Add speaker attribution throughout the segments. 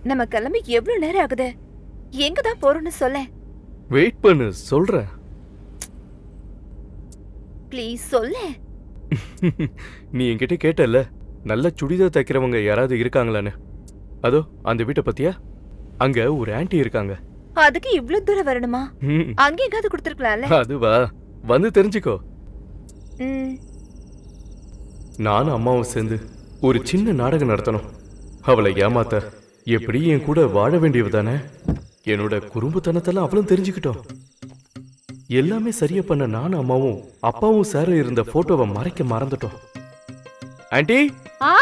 Speaker 1: நம்ம கிளம்பி எவ்வளவு நேரம் ஆகுது? எங்க தான் போறோம்னு சொல்ல.
Speaker 2: வெயிட் பண்ணு, சொல்றேன்.
Speaker 1: ப்ளீஸ் சொல்ல.
Speaker 2: நீ என்கிட்ட கேட்டல, நல்ல சுடிதார் தைக்கிறவங்க யாராவது இருக்காங்களான்னு. அதோ அந்த வீட்டை பத்தியா? அங்க ஒரு ஆன்ட்டி இருக்காங்க.
Speaker 1: அதுக்கு இவ்வளவு தூரம் வரணுமா?
Speaker 2: ம்,
Speaker 1: அங்க எங்காவது கொடுத்துருக்கலாம்ல.
Speaker 2: அதுவா? வந்து தெரிஞ்சுக்கோ.
Speaker 1: ம்,
Speaker 2: நானும் அம்மாவும் சேர்ந்து ஒரு சின்ன நாடகம் நடத்தணும். அவளை ஏமாத்த எப்படி என் கூட வாழ வேண்டியவதானே. என்னோட குறும்புத்தனத்தெல்லாம் அவளும் தெரிஞ்சுக்கிட்டோம். எல்லாமே சரியா பண்ண நானும் அம்மாவும் அப்பாவும் சேர இருந்த போட்டோவை மறைக்க மறந்துட்டோம். ஆன்ட்டி,
Speaker 3: ஆ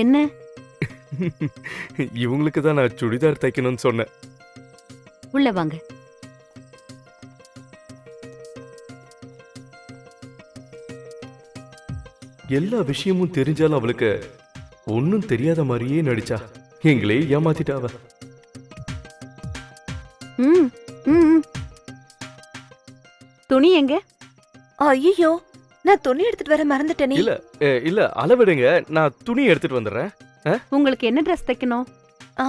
Speaker 3: என்ன?
Speaker 2: இவங்களுக்கு தான் நான் சுடிதார் தைக்கணும்னு சொன்னேன்.
Speaker 3: உள்ள வாங்க.
Speaker 2: எல்லா விஷயமும் தெரிஞ்சாலும் அவளுக்கு ஒன்னும் தெரியாத மாதிரியே நடிச்சா. எங்களே ஏமாத்திட்டா அவ.
Speaker 3: ம் ம் துணி எங்க?
Speaker 1: ஐயோ, நான் துணி எடுத்துட்டு வர மறந்துட்டேனே.
Speaker 2: இல்ல இல்ல, அளவிடுங்க, நான் துணி எடுத்துட்டு வந்துடுறேன்.
Speaker 3: உங்களுக்கு என்ன ட்ரெஸ் தைக்கணும்?
Speaker 1: ஆ,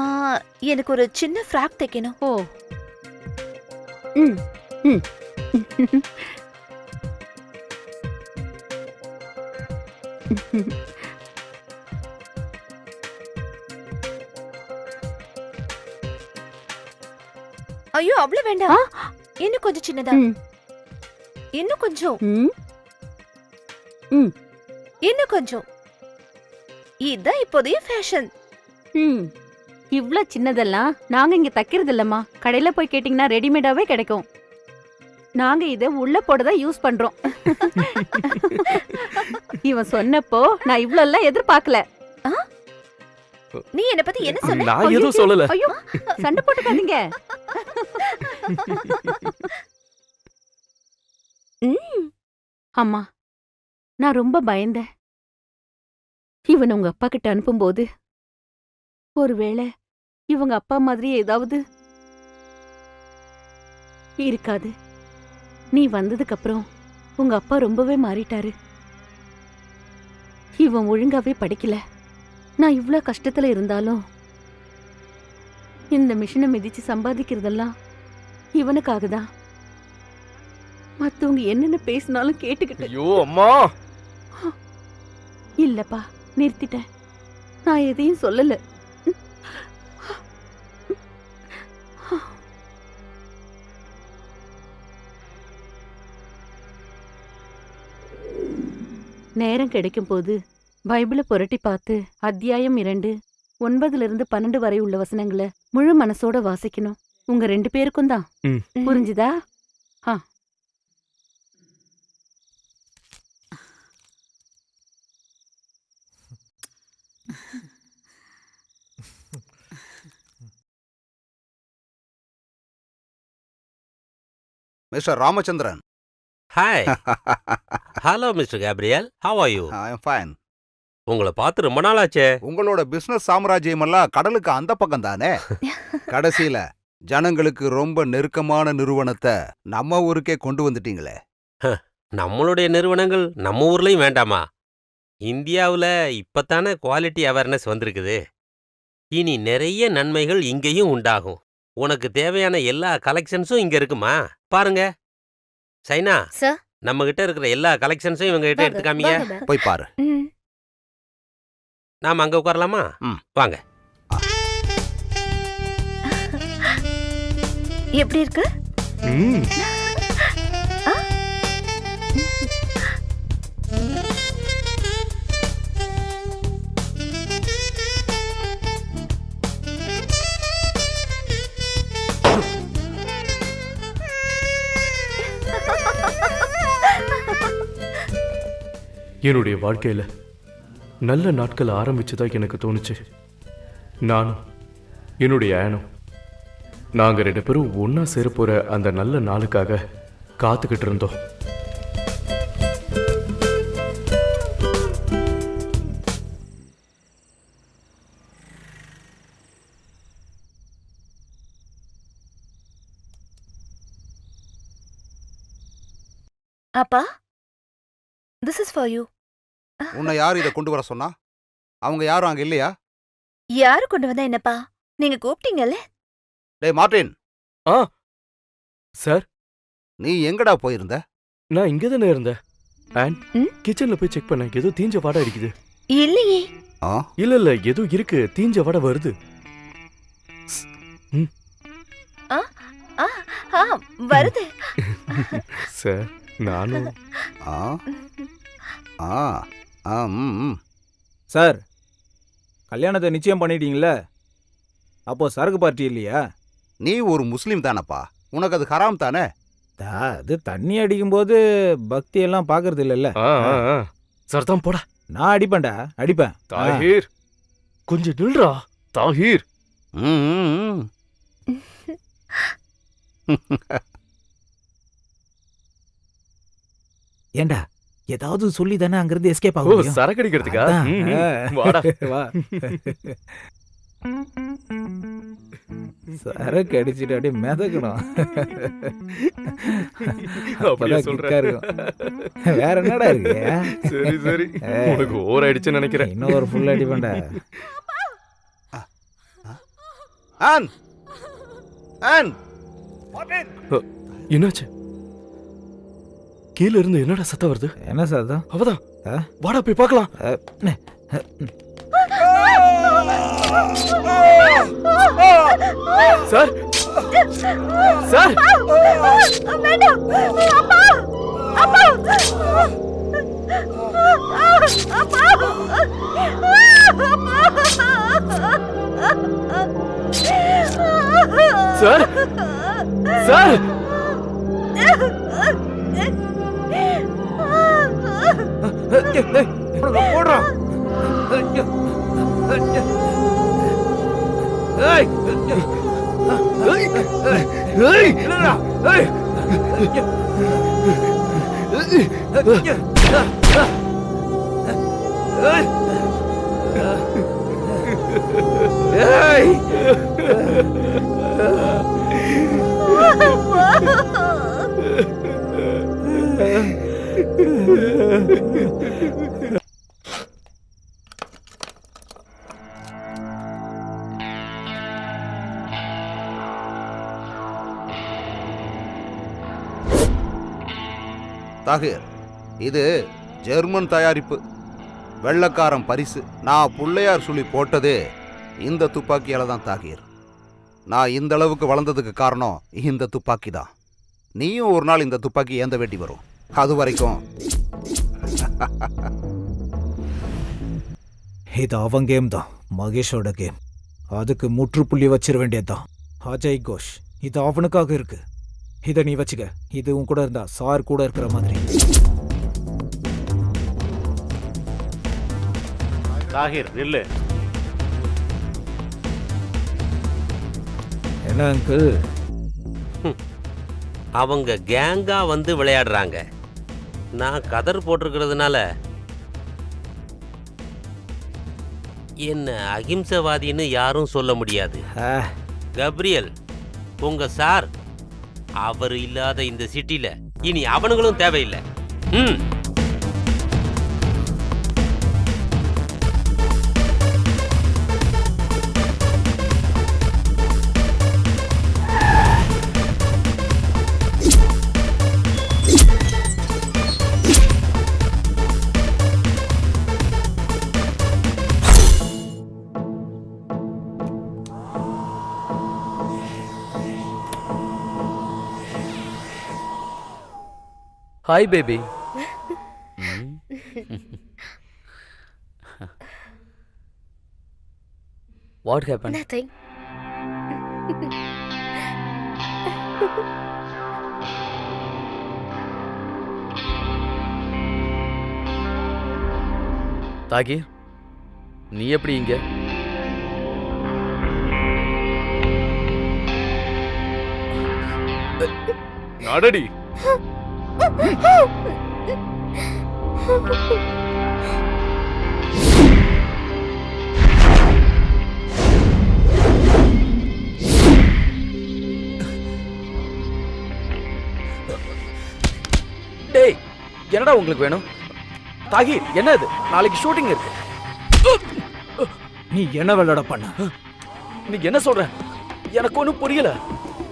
Speaker 1: எனக்கு ஒரு சின்ன ஃப்ராக் தைக்கணும்.
Speaker 3: ஓ. ம் ம்
Speaker 1: ஐயோ, அவ்வளவு வேண்டாம். இன்னும் கொஞ்சம் சின்னதா.
Speaker 3: ம்
Speaker 1: இன்னும் கொஞ்சம்.
Speaker 3: ம் ம்
Speaker 1: இன்னும் கொஞ்சம். இதான் இப்போதைய ஃபேஷன்.
Speaker 3: ம் இவ்ளோ சின்னதெல்லாம் நாங்க இங்க தைக்கிறது இல்லம்மா. கடையில போய் கேட்டிங்கன்னா ரெடிமேடாவே கிடைக்கும். நாங்க இத உள்ள போடதான் யூஸ் பண்றோம். இவன் சொன்னப்போ நான் இவ்ளோ எல்லாம் எதிர்பார்க்கல.
Speaker 1: நீ என்ன பத்தி என்ன சொன்ன?
Speaker 2: நான் எதுவும் சொல்லல.
Speaker 3: ஐயோ, சண்டை போட்டுக்காதீங்க.
Speaker 1: ம்,
Speaker 3: அம்மா, நான் ரொம்ப பயந்தேன். இவன் உங்க அப்பா கிட்ட அனுப்பும்போது ஒருவேளை இவங்க அப்பா மாதிரி ஏதாவது இருக்காது. நீ வந்ததுக்கு அப்புறம் உங்க அப்பா ரொம்பவே மாறிட்டாரு. இவன் ஒழுங்காவே படிக்கல. நான் இவ்ளோ கஷ்டத்துல இருந்தாலும் இந்த மிஷினை மிதிச்சு சம்பாதிக்கிறதெல்லாம் இவனுக்காக தான். மத்தவங்க என்னென்ன பேசினாலும் கேட்டுக்கிட்டு.
Speaker 2: ஐயோ அம்மா.
Speaker 3: இல்லப்பா, நிறுத்திட்டேன். நான் எதையும் சொல்லல. நேரம் கிடைக்கும் போது பைபிளை புரட்டி பார்த்து அத்தியாயம் 2 9 - 12 வரை உள்ள வசனங்களை முழு மனசோட வாசிக்கணும். உங்க 2 பேருக்கும் தான்.
Speaker 2: ம்.
Speaker 3: புரிஞ்சுதா? ஆ.
Speaker 4: Mr. Ramachandran.
Speaker 5: Hi. Hello, Mr. Gabriel. How are you?
Speaker 4: I am fine.
Speaker 5: உங்களை பார்த்து ரொம்ப நாள் ஆச்சே.
Speaker 4: உங்களோட பிசினஸ் சாம்ராஜ்யம் எல்லாம் கடலுக்கு அந்த பக்கம் தானே. கடைசியில ஜனங்களுக்கு ரொம்ப நெருக்கமான நிறுவனத்தை நம்ம ஊருக்கே கொண்டு வந்துட்டீங்களே.
Speaker 5: நம்மளுடைய நிறுவனங்கள் நம்ம ஊர்லயும் வேண்டாமா? இந்தியாவுல இப்பத்தானே குவாலிட்டி அவேர்னஸ் வந்திருக்குது. இனி நிறைய நன்மைகள் இங்கேயும் உண்டாகும். உனக்கு தேவையான எல்லா கலெக்ஷன்ஸும் இங்க இருக்குமா? பாருங்க. China,
Speaker 1: sir.
Speaker 5: நம்ம கிட்ட இருக்கிற எல்லா கலெக்ஷன்ஸும் இவங்க கிட்ட எடுத்து காமிங்க.
Speaker 4: போய் பாரு.
Speaker 1: ம்.
Speaker 5: நாம அங்க உட்காரலாமா? வாங்க.
Speaker 1: எப்படி இருக்கு?
Speaker 2: ம். என்னுடைய வாழ்க்கையில நல்ல நாட்கள் ஆரம்பிச்சதா எனக்கு தோணுச்சு. நானும் என்னுடைய ஆனும் நாங்க 2 பேரும் ஒன்னா சேர போற அந்த நல்ல நாளுக்காக காத்துக்கிட்டு இருந்தோம்.
Speaker 1: அப்பா, திஸ் இஸ் ஃபார் யூ.
Speaker 4: உன்னை யார் இதை கொண்டு வர சொன்னா? அவங்க யாரும் அங்க இல்லையா?
Speaker 1: யாரு கொண்டு வந்தா என்னப்பா? நீங்க கூப்பிட்டீங்கல்ல?
Speaker 4: டேய் மார்ட்டின்,
Speaker 2: ஆ சார்,
Speaker 4: நீ எங்கடா போயிருந்த?
Speaker 2: நான் இங்கே தானே இருந்தேன். அண்ட்
Speaker 1: ம்?
Speaker 2: கிச்சன்ல போய் செக் பண்ணேன். ஏதோ தீஞ்ச வாடை அடிக்குது.
Speaker 1: இல்லையே.
Speaker 4: ஆ
Speaker 2: இல்ல ஏதோ இருக்கு, தீஞ்ச வாடை வருது.
Speaker 1: ஆ ஆ வருது.
Speaker 2: சார் நானும்
Speaker 4: ஆ ஆ ஆ ம், ம்.
Speaker 6: சார், கல்யாணத்தை நிச்சயம் பண்ணிட்டீங்களே, அப்போ சரக்கு பார்ட்டி இல்லையா?
Speaker 4: நீ ஒரு முஸ்லீம் தானப்பா, உனக்கு அது ஹராம் தானே?
Speaker 6: அது தண்ணி அடிக்கும்போது பக்தி எல்லாம் பார்க்கறது இல்லைல்ல.
Speaker 2: சார் தான் போடா.
Speaker 6: நான் அடிப்பேன்டா, அடிப்பேன்.
Speaker 2: தாஹீர் கொஞ்சம் நில்றா. தாஹீர்
Speaker 4: ம், ம், ம்.
Speaker 6: ஏண்டா, ஏதாவது சொல்லி தானே அங்கிருந்து எஸ்கேப்
Speaker 2: ஓ
Speaker 6: ஆகும்.
Speaker 2: சரக்கு அடிக்கிறதுக்கா?
Speaker 6: அதான்.
Speaker 2: ம், வாடா.
Speaker 6: வா. சரக்கு அடிச்சுட்டு அப்படியே மிதக்கணும்.
Speaker 2: அப்படியே
Speaker 6: அப்பதான்
Speaker 2: சொல்றேன்.
Speaker 6: கிக்கா இருக்கும். வேற என்னடா இருக்கு?
Speaker 2: சரி சரி, உனக்கு ஓவர் ஆயிடுச்சுன்னு நினைக்கிறேன்.
Speaker 6: இன்னும் ஒரு ஃபுல் அடிப்பேன்டா.
Speaker 4: ஆன் ஆன் மார்ட்டின்,
Speaker 2: என்னாச்சு? கீழ இருந்து என்னடா சத்தம் வருது?
Speaker 6: என்ன சார்?
Speaker 2: அவதான்.
Speaker 6: ஆ?
Speaker 2: வாடா போய் பார்க்கலாம். சார் சார்,
Speaker 1: வேண்டாம். அப்பா அப்பா
Speaker 2: சார் சார்,
Speaker 6: போடுறோம். ஏய்,
Speaker 2: ஏய்,
Speaker 6: இல்லடா. ஏய். ஏய்.
Speaker 4: தாகீர், இது ஜெர்மன் தயாரிப்பு, வெள்ளக்காரன் பரிசு. நான் புள்ளையார் சொல்லி போட்டதே இந்த துப்பாக்கியால தான் தாகீர். நான் இந்த அளவுக்கு வளர்ந்ததுக்கு காரணம் இந்த துப்பாக்கி தான். நீயும் ஒரு நாள் இந்த துப்பாக்கி ஏந்த வேண்டி வரும். அது வரைக்கும்
Speaker 6: இது அவன் கேம் தான், மகேஷோட கேம். அதுக்கு முற்றுப்புள்ளி வச்சிட வேண்டியதுதான். அஜய் கோஷ், இது அவனுக்காக இருக்கு. இதை நீ வச்சுக்க. இது உன் கூட இருந்தா சார் கூட இருக்கிற மாதிரி.
Speaker 7: தாஹிர் நில்லு.
Speaker 6: என்ன அங்கிள்?
Speaker 5: அவங்க கேங்கா வந்து விளையாடுறாங்க. நான் கதர் போட்டிருக்கிறதுனால என்ன அகிம்சவாதின்னு யாரும் சொல்ல முடியாது. கப்ரியல், உங்க சார் அவர் இல்லாத இந்த சிட்டில இனி அவனுங்களும் தேவையில்லை. ம்.
Speaker 2: Hi baby. What happen?
Speaker 1: Nothing.
Speaker 2: Tahir, நீ எப்படி இங்க? நடடி. டேய், என்னடா உங்களுக்கு வேணும்? தாகிர் என்ன இது? நாளைக்கு ஷூட்டிங் இருக்கு.
Speaker 6: நீ என்ன விளையாட பண்ண?
Speaker 2: நீ என்ன சொல்ற? எனக்கு ஒன்றும் புரியல.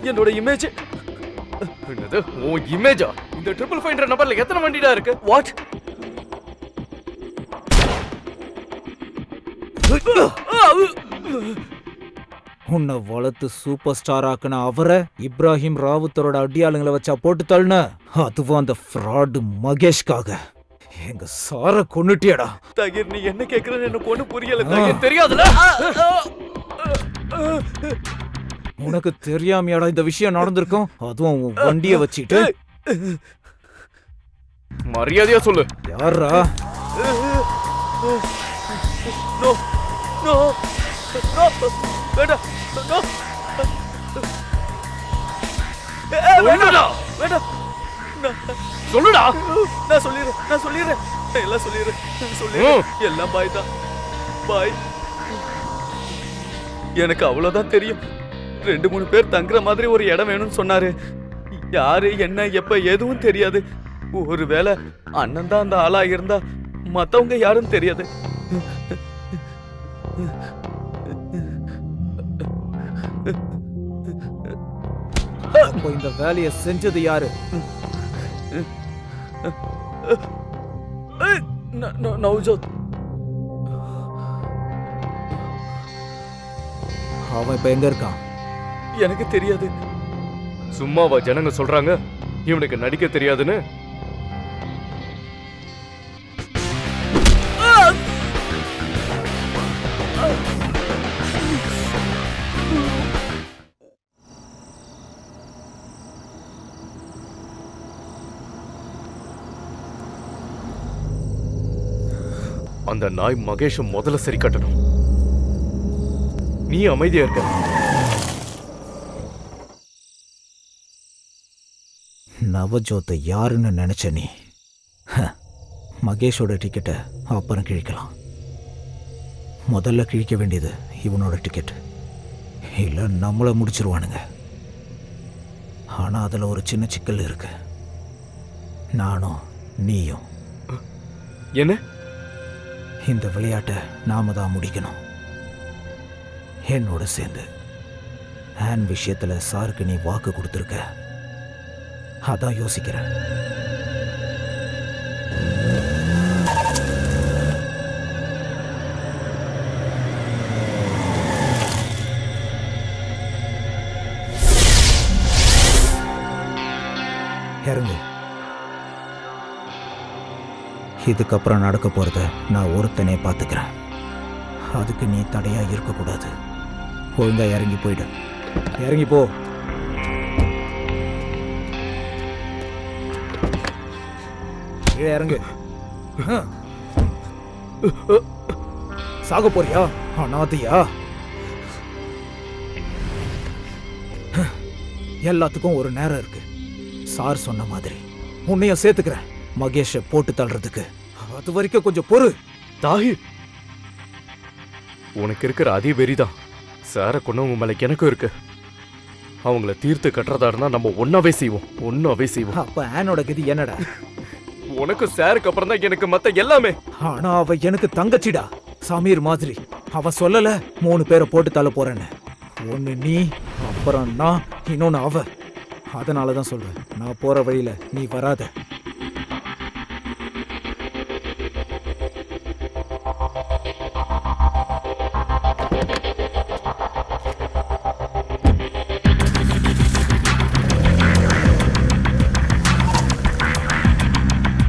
Speaker 2: என்னோட இமேஜ் என்னது? உன் இமேஜா? இந்த 555 நம்பர்ல எத்தனை வண்டிடா இருக்கு? வாட்?
Speaker 6: உன்னை வளர்த்து சூப்பர் ஸ்டார் ஆக்குன அவரை இப்ராஹிம் ராவுத்தரோட அடியாளுங்களை வச்சா போட்டு தள்ளுன. அதுவும் அந்த ஃப்ராடு மகேஷ்காக. எங்க சார கொன்னுட்டியடா.
Speaker 2: தாகிர் நீ என்ன கேக்குறன்னு எனக்கு ஒன்றும் புரியல. தாகிர் தெரியாதுல?
Speaker 6: உனக்கு தெரியாமையாடா இந்த விஷயம் நடந்திருக்கும்? அதுவும் உன் வண்டிய வச்சுட்டு.
Speaker 2: மரியாதையா சொல்லு.
Speaker 6: யாரா?
Speaker 2: நோ நோ நோ வேண்டாம். நோ வேண்டாடா. வேண்டாம். சொல்லுடா. நான் சொல்லிடுறேன். எல்லாம் சொல்லிடுறேன். எல்லாம் பாய் தான். பாய். எனக்கு அவ்வளவுதான் தெரியும். 2-3 பேர் தங்குற மாதிரி ஒரு இடம் வேணும்னு சொன்னாரு. யாரு என்ன எப்ப எதுவும் தெரியாது. ஒருவேளை அண்ணன் தான் அந்த ஆளா இருந்தா மத்தவங்க யாரும் தெரியாது.
Speaker 6: அப்போ இந்த வேலையை செஞ்சது யாரு?
Speaker 2: நௌஜத்.
Speaker 6: அவன் இப்ப எங்க இருக்கான்?
Speaker 2: எனக்கு தெரியாது. சும்மாவா ஜனங்க சொல்றாங்க இவனுக்கு நடிக்க தெரியாதுன்னு? அந்த நாய் மகேஷ முதல்ல சரி கட்டணும். நீ அமைதியா இருக்க.
Speaker 6: நவஜோத்தை யாருன்னு நினைச்ச நீ? மகேஷோட டிக்கெட்டை அப்புறம் கிழிக்கலாம். முதல்ல கிழிக்க வேண்டியது இவனோட டிக்கெட். இல்லை நம்மளை முடிச்சிருவானுங்க. ஆனால் அதில் ஒரு சின்ன சிக்கல் இருக்கு. நானும் நீயும்
Speaker 2: என்ன?
Speaker 6: இந்த விளையாட்டை நாம தான் முடிக்கணும். என்னோட சேர்ந்து ஆன் விஷயத்துல சாருக்கு நீ வாக்கு கொடுத்துருக்க. அதான் யோசிக்கிறேன். இறங்கு. இதுக்கப்புறம் நடக்க போறத நான் ஒருத்தனே பார்த்துக்கிறேன். அதுக்கு நீ தடையா இருக்கக்கூடாது. ஒழுங்கா இறங்கி போயிடு. இறங்கி போ. இறங்கு. சாக போறியா அனாதையா? எல்லாத்துக்கும் ஒரு நேரம் இருக்கு. சார் சொன்ன மாதிரி உன்னையும் சேர்த்துக்கிறேன் மகேஷை போட்டு தள்ளுறதுக்கு. அது வரைக்கும் கொஞ்சம் பொறு.
Speaker 2: தாகிர், உனக்கு இருக்கிற அதே வெறிதான் சார கொண்டவங்க மேல எனக்கும் இருக்கு. அவங்கள தீர்த்து கட்டுறதா இருந்தா நம்ம ஒன்னாவே செய்வோம்.
Speaker 6: அப்ப ஆனோட கதி என்னடா?
Speaker 2: உனக்கு சாருக்கு அப்புறம் தான் எனக்கு மத்த எல்லாமே.
Speaker 6: ஆனா அவ எனக்கு தங்கச்சிடா, சமீர் மாதிரி. அவன் சொல்லல 3 பேரை போட்டு தள்ள போறேன்னு. ஒன்னு நீ, அப்புறம் நான், இன்னொன்னு அவ. அதனாலதான் சொல்றேன், நான் போற வழியில நீ வராத.